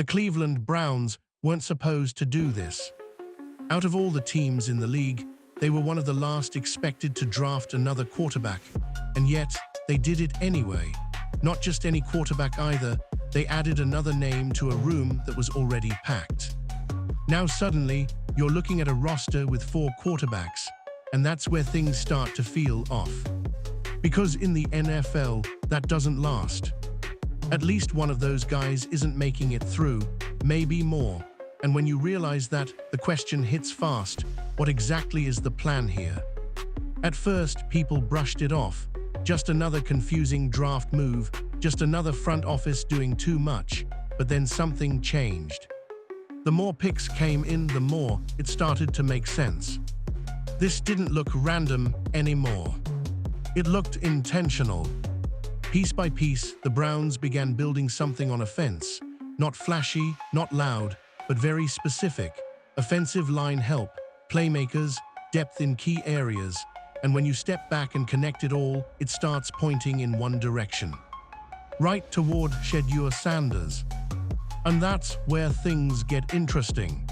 The Cleveland Browns weren't supposed to do this. Out of all the teams in the league, they were one of the last expected to draft another quarterback, and yet they did it anyway. Not just any quarterback either, they added another name to a room that was already packed. Now suddenly, you're looking at a roster with 4 quarterbacks, and that's where things start to feel off. Because in the NFL, that doesn't last. At least one of those guys isn't making it through, maybe more. And when you realize that, the question hits fast: what exactly is the plan here? At first, people brushed it off. Just another confusing draft move, just another front office doing too much. But then something changed. The more picks came in, the more it started to make sense. This didn't look random anymore. It looked intentional. Piece by piece, the Browns began building something on offense. Not flashy, not loud, but very specific. Offensive line help, playmakers, depth in key areas. And when you step back and connect it all, it starts pointing in one direction. Right toward Shedeur Sanders. And that's where things get interesting.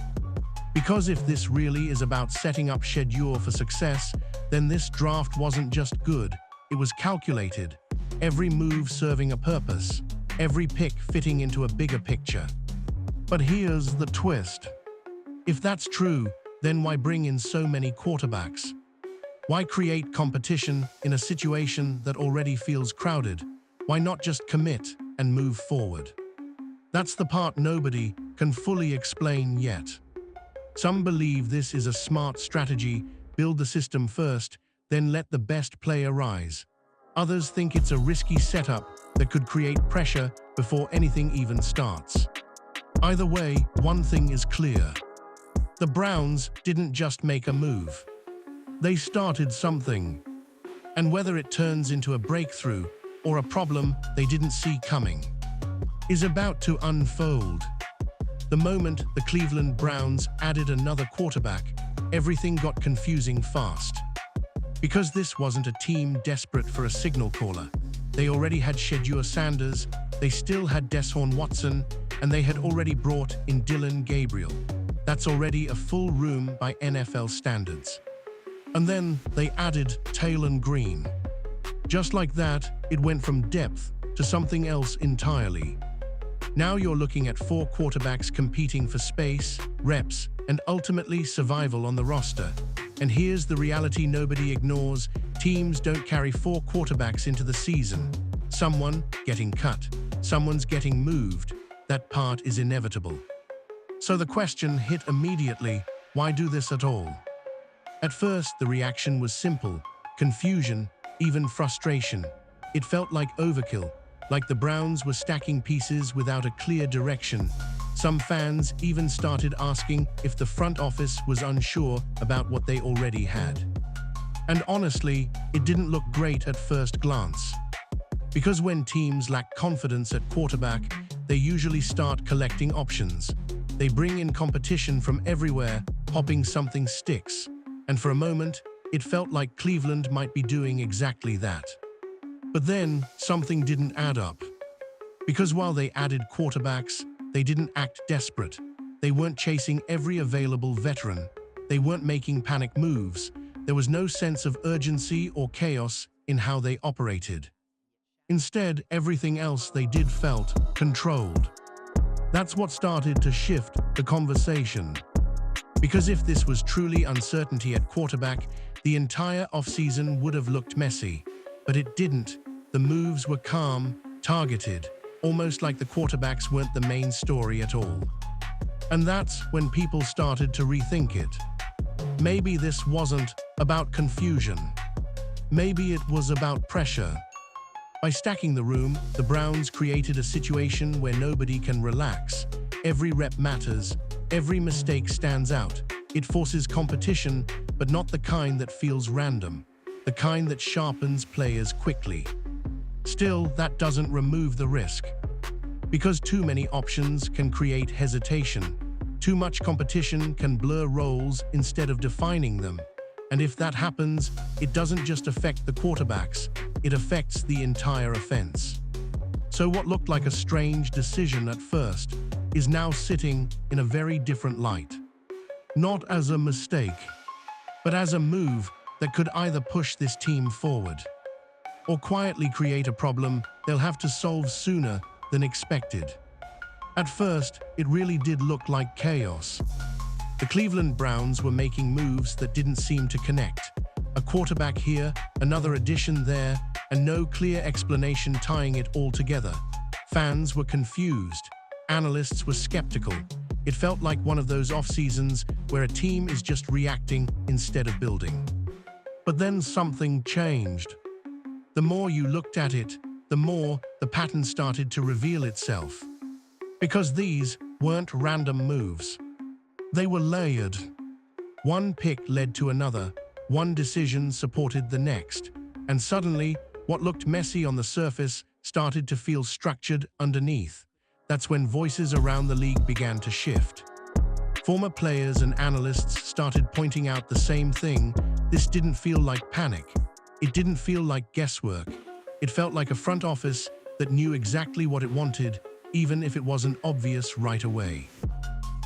Because if this really is about setting up Shedeur for success, then this draft wasn't just good, it was calculated. Every move serving a purpose, every pick fitting into a bigger picture. But here's the twist. If that's true, then why bring in so many quarterbacks? Why create competition in a situation that already feels crowded? Why not just commit and move forward? That's the part nobody can fully explain yet. Some believe this is a smart strategy: build the system first, then let the best player rise. Others think it's a risky setup that could create pressure before anything even starts. Either way, one thing is clear. The Browns didn't just make a move. They started something. And whether it turns into a breakthrough or a problem they didn't see coming is about to unfold. The moment the Cleveland Browns added another quarterback, everything got confusing fast. Because this wasn't a team desperate for a signal caller. They already had Shedeur Sanders, they still had Deshaun Watson, and they had already brought in Dillon Gabriel. That's already a full room by NFL standards. And then they added Taylor Green. Just like that, it went from depth to something else entirely. Now you're looking at 4 quarterbacks competing for space, reps, and ultimately survival on the roster. And here's the reality nobody ignores: teams don't carry 4 quarterbacks into the season. Someone getting cut, someone's getting moved. That part is inevitable. So the question hit immediately: why do this at all? At first, the reaction was simple: confusion, even frustration. It felt like overkill, like the Browns were stacking pieces without a clear direction. Some fans even started asking if the front office was unsure about what they already had. And honestly, it didn't look great at first glance. Because when teams lack confidence at quarterback, they usually start collecting options. They bring in competition from everywhere, hoping something sticks. And for a moment, it felt like Cleveland might be doing exactly that. But then, something didn't add up. Because while they added quarterbacks, they didn't act desperate. They weren't chasing every available veteran. They weren't making panic moves. There was no sense of urgency or chaos in how they operated. Instead, everything else they did felt controlled. That's what started to shift the conversation. Because if this was truly uncertainty at quarterback, the entire offseason would have looked messy. But it didn't. The moves were calm, targeted, almost like the quarterbacks weren't the main story at all. And that's when people started to rethink it. Maybe this wasn't about confusion. Maybe it was about pressure. By stacking the room, the Browns created a situation where nobody can relax. Every rep matters. Every mistake stands out. It forces competition, but not the kind that feels random. The kind that sharpens players quickly. Still, that doesn't remove the risk. Because too many options can create hesitation. Too much competition can blur roles instead of defining them. And if that happens, it doesn't just affect the quarterbacks, it affects the entire offense. So what looked like a strange decision at first is now sitting in a very different light. Not as a mistake, but as a move that could either push this team forward or quietly create a problem they'll have to solve sooner than expected. At first, it really did look like chaos. The Cleveland Browns were making moves that didn't seem to connect. A quarterback here, another addition there, and no clear explanation tying it all together. Fans were confused. Analysts were skeptical. It felt like one of those off-seasons where a team is just reacting instead of building. But then something changed. The more you looked at it, the more the pattern started to reveal itself. Because these weren't random moves. They were layered. One pick led to another, one decision supported the next, and suddenly, what looked messy on the surface started to feel structured underneath. That's when voices around the league began to shift. Former players and analysts started pointing out the same thing. This didn't feel like panic. It didn't feel like guesswork. It felt like a front office that knew exactly what it wanted, even if it wasn't obvious right away.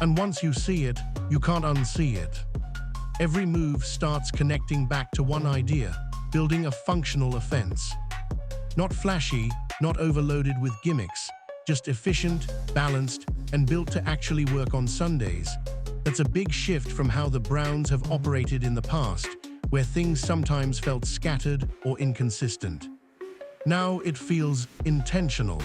And once you see it, you can't unsee it. Every move starts connecting back to one idea, building a functional offense. Not flashy, not overloaded with gimmicks, just efficient, balanced, and built to actually work on Sundays. That's a big shift from how the Browns have operated in the past, where things sometimes felt scattered or inconsistent. Now it feels intentional.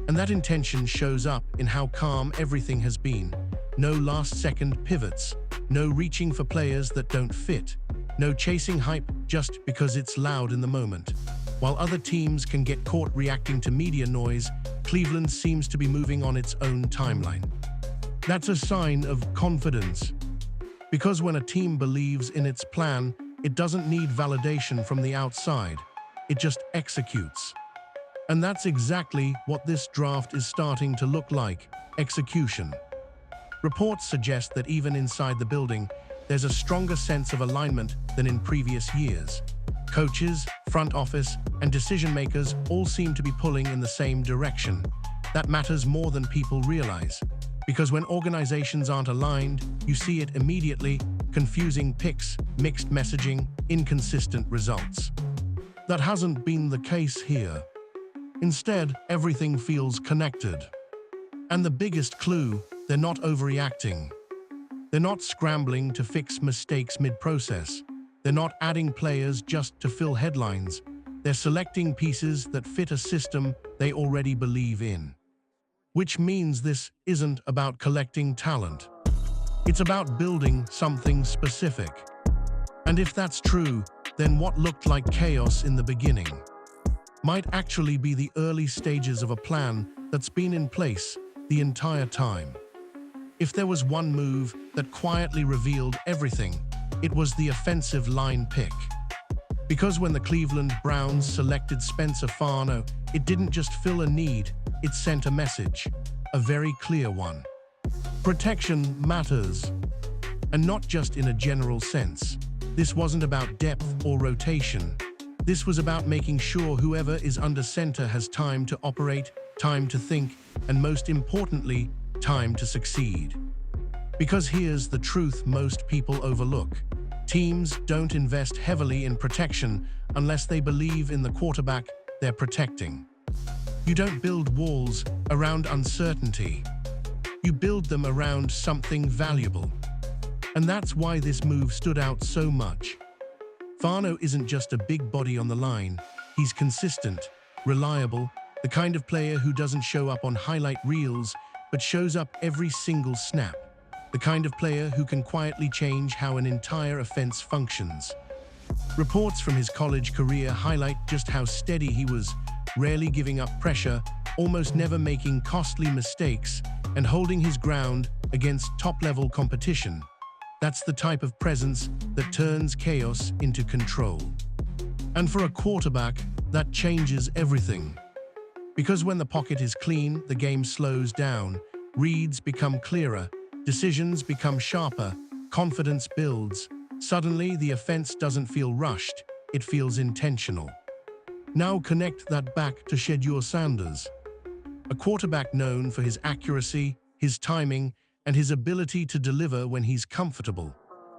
And that intention shows up in how calm everything has been. No last-second pivots, no reaching for players that don't fit, no chasing hype just because it's loud in the moment. While other teams can get caught reacting to media noise, Cleveland seems to be moving on its own timeline. That's a sign of confidence. Because when a team believes in its plan, it doesn't need validation from the outside. It just executes. And that's exactly what this draft is starting to look like: execution. Reports suggest that even inside the building, there's a stronger sense of alignment than in previous years. Coaches, front office, and decision-makers all seem to be pulling in the same direction. That matters more than people realize. Because when organizations aren't aligned, you see it immediately: confusing picks, mixed messaging, inconsistent results. That hasn't been the case here. Instead, everything feels connected. And the biggest clue: they're not overreacting. They're not scrambling to fix mistakes mid-process. They're not adding players just to fill headlines. They're selecting pieces that fit a system they already believe in. Which means this isn't about collecting talent. It's about building something specific. And if that's true, then what looked like chaos in the beginning might actually be the early stages of a plan that's been in place the entire time. If there was one move that quietly revealed everything, it was the offensive line pick. Because when the Cleveland Browns selected Spencer Fano, it didn't just fill a need, it sent a message, a very clear one. Protection matters. And not just in a general sense. This wasn't about depth or rotation. This was about making sure whoever is under center has time to operate, time to think, and most importantly, time to succeed. Because here's the truth most people overlook. Teams don't invest heavily in protection unless they believe in the quarterback they're protecting. You don't build walls around uncertainty. You build them around something valuable. And that's why this move stood out so much. Fano isn't just a big body on the line. He's consistent, reliable, the kind of player who doesn't show up on highlight reels, but shows up every single snap. The kind of player who can quietly change how an entire offense functions. Reports from his college career highlight just how steady he was, rarely giving up pressure, almost never making costly mistakes, and holding his ground against top-level competition. That's the type of presence that turns chaos into control. And for a quarterback, that changes everything. Because when the pocket is clean, the game slows down, reads become clearer, decisions become sharper, confidence builds. Suddenly, the offense doesn't feel rushed, it feels intentional. Now connect that back to Shedeur Sanders, a quarterback known for his accuracy, his timing, and his ability to deliver when he's comfortable.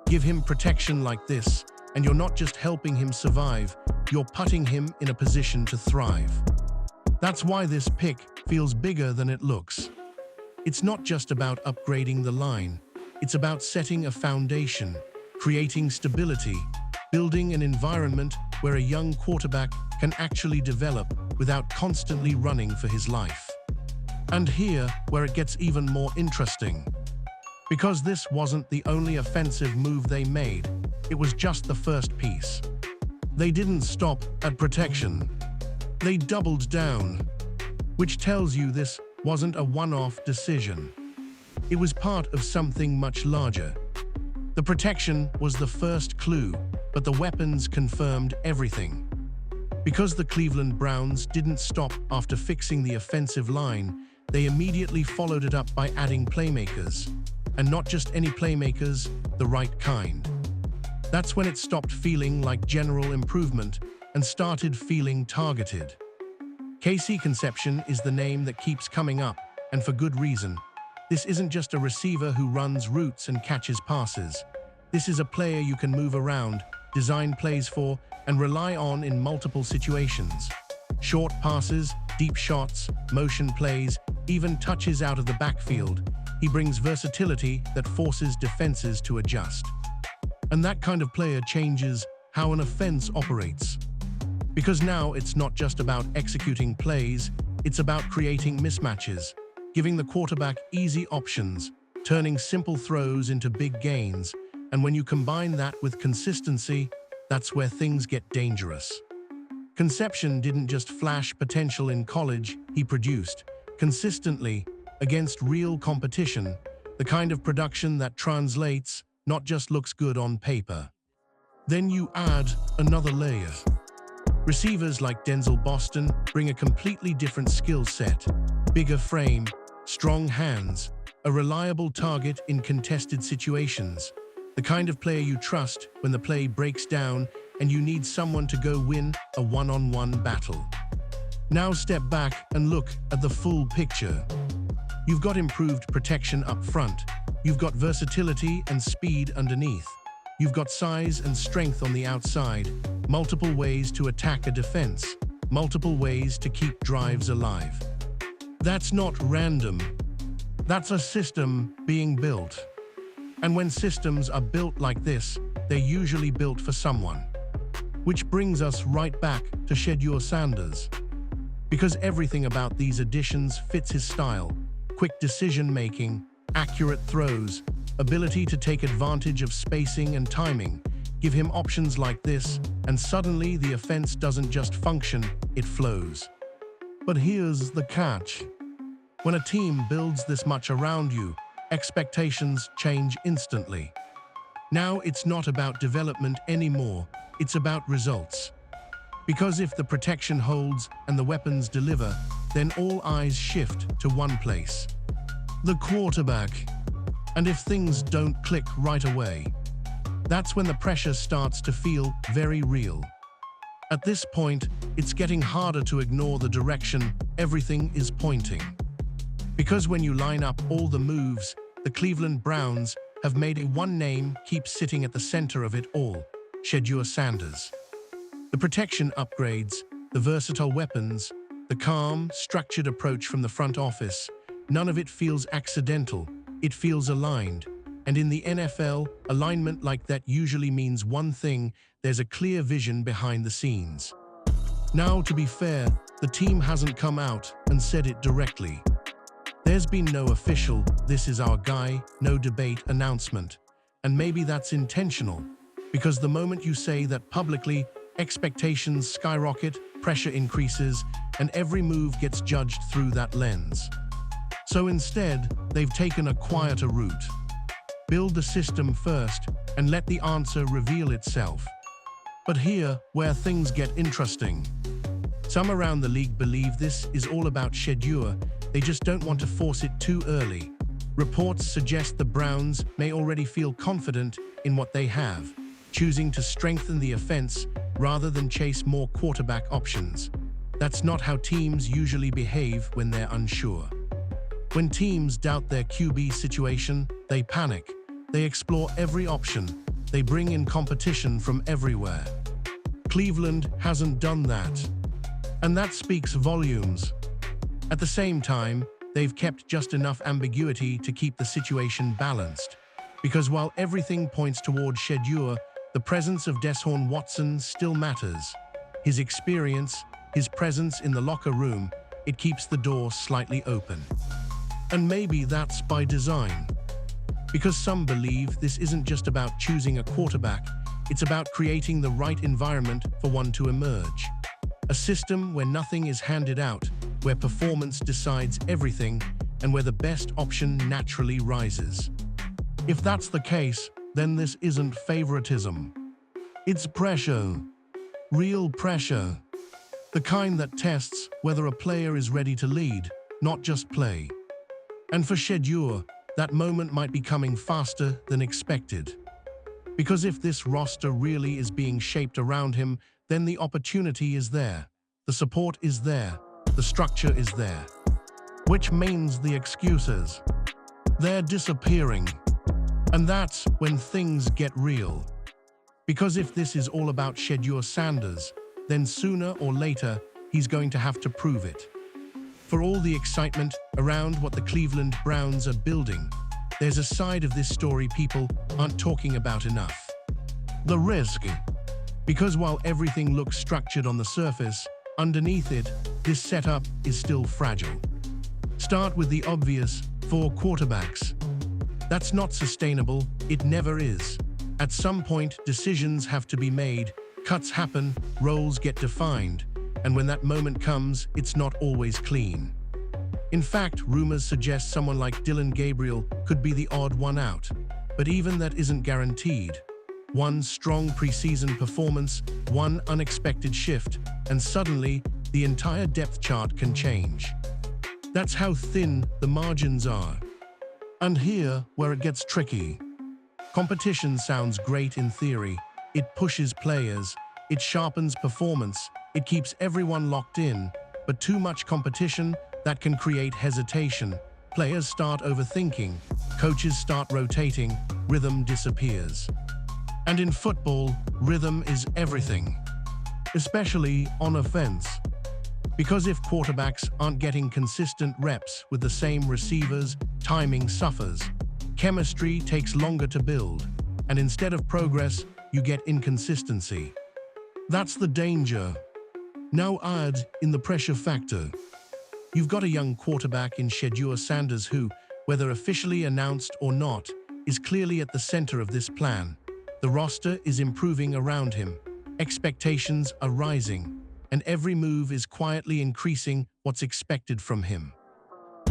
Give him protection like this, and you're not just helping him survive, you're putting him in a position to thrive. That's why this pick feels bigger than it looks. It's not just about upgrading the line, it's about setting a foundation, creating stability, building an environment where a young quarterback can actually develop without constantly running for his life. And here, where it gets even more interesting. Because this wasn't the only offensive move they made, it was just the first piece. They didn't stop at protection. They doubled down, which tells you this wasn't a one-off decision. It was part of something much larger. The protection was the first clue, but the weapons confirmed everything. Because the Cleveland Browns didn't stop after fixing the offensive line, they immediately followed it up by adding playmakers. And not just any playmakers, the right kind. That's when it stopped feeling like general improvement and started feeling targeted. KC Conception is the name that keeps coming up, and for good reason. This isn't just a receiver who runs routes and catches passes. This is a player you can move around, design plays for, and rely on in multiple situations. Short passes, deep shots, motion plays, even touches out of the backfield. He brings versatility that forces defenses to adjust. And that kind of player changes how an offense operates. Because now it's not just about executing plays, it's about creating mismatches, giving the quarterback easy options, turning simple throws into big gains. And when you combine that with consistency, that's where things get dangerous. Conception didn't just flash potential in college, he produced, consistently, against real competition, the kind of production that translates, not just looks good on paper. Then you add another layer. Receivers like Denzel Boston bring a completely different skill set, bigger frame, strong hands, a reliable target in contested situations, the kind of player you trust when the play breaks down and you need someone to go win a one-on-one battle. Now step back and look at the full picture. You've got improved protection up front. You've got versatility and speed underneath. You've got size and strength on the outside, multiple ways to attack a defense, multiple ways to keep drives alive. That's not random. That's a system being built. And when systems are built like this, they're usually built for someone. Which brings us right back to Shedeur Sanders. Because everything about these additions fits his style. Quick decision-making, accurate throws, ability to take advantage of spacing and timing. Give him options like this, and suddenly the offense doesn't just function, it flows. But here's the catch. When a team builds this much around you, expectations change instantly. Now it's not about development anymore, it's about results. Because if the protection holds and the weapons deliver, then all eyes shift to one place. The quarterback. And if things don't click right away, that's when the pressure starts to feel very real. At this point, it's getting harder to ignore the direction everything is pointing. Because when you line up all the moves, the Cleveland Browns have made it one name keep sitting at the center of it all, Shedeur Sanders. The protection upgrades, the versatile weapons, the calm, structured approach from the front office, none of it feels accidental, it feels aligned. And in the NFL, alignment like that usually means one thing: there's a clear vision behind the scenes. Now, to be fair, the team hasn't come out and said it directly. There's been no official, "this is our guy," no debate announcement. And maybe that's intentional, because the moment you say that publicly, expectations skyrocket, pressure increases, and every move gets judged through that lens. So instead, they've taken a quieter route. Build the system first and let the answer reveal itself. But here, where things get interesting. Some around the league believe this is all about Shedeur, they just don't want to force it too early. Reports suggest the Browns may already feel confident in what they have, choosing to strengthen the offense rather than chase more quarterback options. That's not how teams usually behave when they're unsure. When teams doubt their QB situation, they panic. They explore every option. They bring in competition from everywhere. Cleveland hasn't done that. And that speaks volumes. At the same time, they've kept just enough ambiguity to keep the situation balanced. Because while everything points toward Shedeur, the presence of Deshaun Watson still matters. His experience, his presence in the locker room, it keeps the door slightly open. And maybe that's by design. Because some believe this isn't just about choosing a quarterback, it's about creating the right environment for one to emerge. A system where nothing is handed out, where performance decides everything, and where the best option naturally rises. If that's the case, then this isn't favoritism. It's pressure. Real pressure. The kind that tests whether a player is ready to lead, not just play. And for Shedeur, that moment might be coming faster than expected. Because if this roster really is being shaped around him, then the opportunity is there, the support is there, the structure is there. Which means the excuses. They're disappearing. And that's when things get real. Because if this is all about Shedeur Sanders, then sooner or later, he's going to have to prove it. For all the excitement around what the Cleveland Browns are building, there's a side of this story people aren't talking about enough. The risk. Because while everything looks structured on the surface, underneath it, this setup is still fragile. Start with the obvious: 4 quarterbacks. That's not sustainable, it never is. At some point, decisions have to be made, cuts happen, roles get defined, and when that moment comes, it's not always clean. In fact, rumors suggest someone like Dillon Gabriel could be the odd one out, but even that isn't guaranteed. One strong preseason performance, one unexpected shift, and suddenly, the entire depth chart can change. That's how thin the margins are. And here, where it gets tricky. Competition sounds great in theory. It pushes players, it sharpens performance, it keeps everyone locked in, but too much competition, that can create hesitation. Players start overthinking, coaches start rotating, rhythm disappears. And in football, rhythm is everything, especially on offense. Because if quarterbacks aren't getting consistent reps with the same receivers, timing suffers. Chemistry takes longer to build, and instead of progress, you get inconsistency. That's the danger. Now add in the pressure factor. You've got a young quarterback in Shedeur Sanders who, whether officially announced or not, is clearly at the center of this plan. The roster is improving around him. Expectations are rising, and every move is quietly increasing what's expected from him.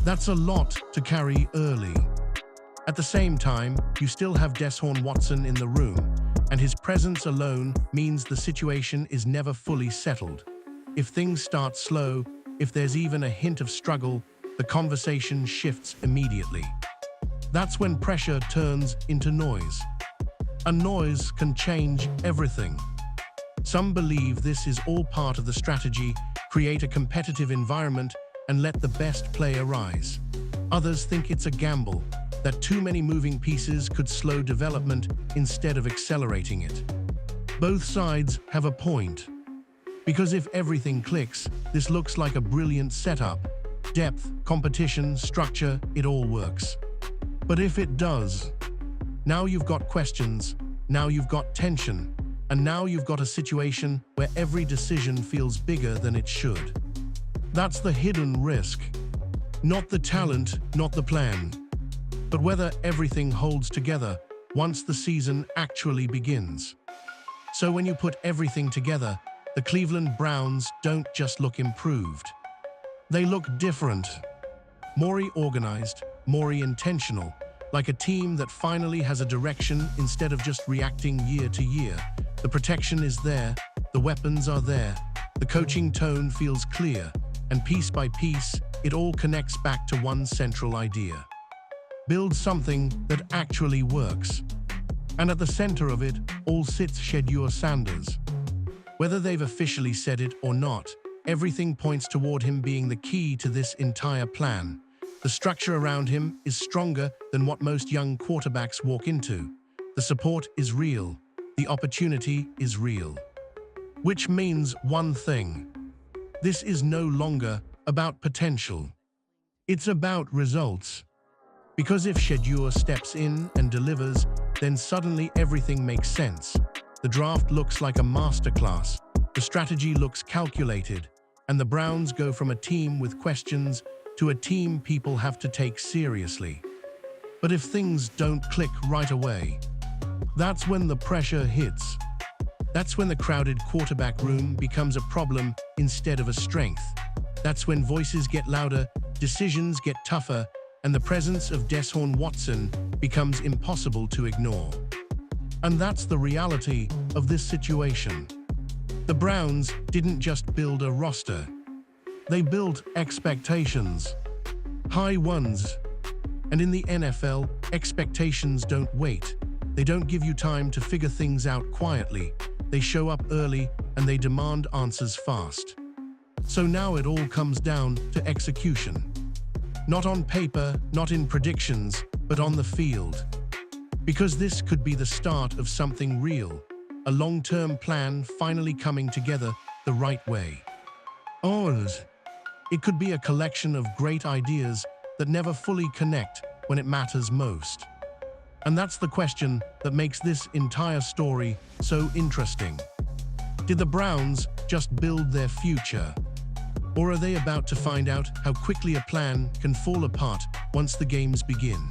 That's a lot to carry early. At the same time, you still have Deshaun Watson in the room, and his presence alone means the situation is never fully settled. If things start slow, if there's even a hint of struggle, the conversation shifts immediately. That's when pressure turns into noise. And noise can change everything. Some believe this is all part of the strategy: create a competitive environment and let the best player rise. Others think it's a gamble, that too many moving pieces could slow development instead of accelerating it. Both sides have a point. Because if everything clicks, this looks like a brilliant setup. Depth, competition, structure, it all works. But if it does, now you've got questions, now you've got tension, and now you've got a situation where every decision feels bigger than it should. That's the hidden risk. Not the talent, not the plan, but whether everything holds together once the season actually begins. So when you put everything together, the Cleveland Browns don't just look improved. They look different. More organized, more intentional, like a team that finally has a direction instead of just reacting year to year. The protection is there, the weapons are there, the coaching tone feels clear, and piece by piece, it all connects back to one central idea. Build something that actually works. And at the center of it all sits Shedeur Sanders. Whether they've officially said it or not, everything points toward him being the key to this entire plan. The structure around him is stronger than what most young quarterbacks walk into. The support is real. The opportunity is real. Which means one thing. This is no longer about potential. It's about results. Because if Shedeur steps in and delivers, then suddenly everything makes sense. The draft looks like a masterclass. The strategy looks calculated. And the Browns go from a team with questions to a team people have to take seriously. But if things don't click right away, that's when the pressure hits. That's when the crowded quarterback room becomes a problem instead of a strength. That's when voices get louder, decisions get tougher, and the presence of Deshaun Watson becomes impossible to ignore. And that's the reality of this situation. The Browns didn't just build a roster. They built expectations. High ones. And in the NFL, expectations don't wait. They don't give you time to figure things out quietly. They show up early and they demand answers fast. So now it all comes down to execution. Not on paper, not in predictions, but on the field. Because this could be the start of something real, a long-term plan finally coming together the right way. Or it could be a collection of great ideas that never fully connect when it matters most. And that's the question that makes this entire story so interesting. Did the Browns just build their future? Or are they about to find out how quickly a plan can fall apart once the games begin?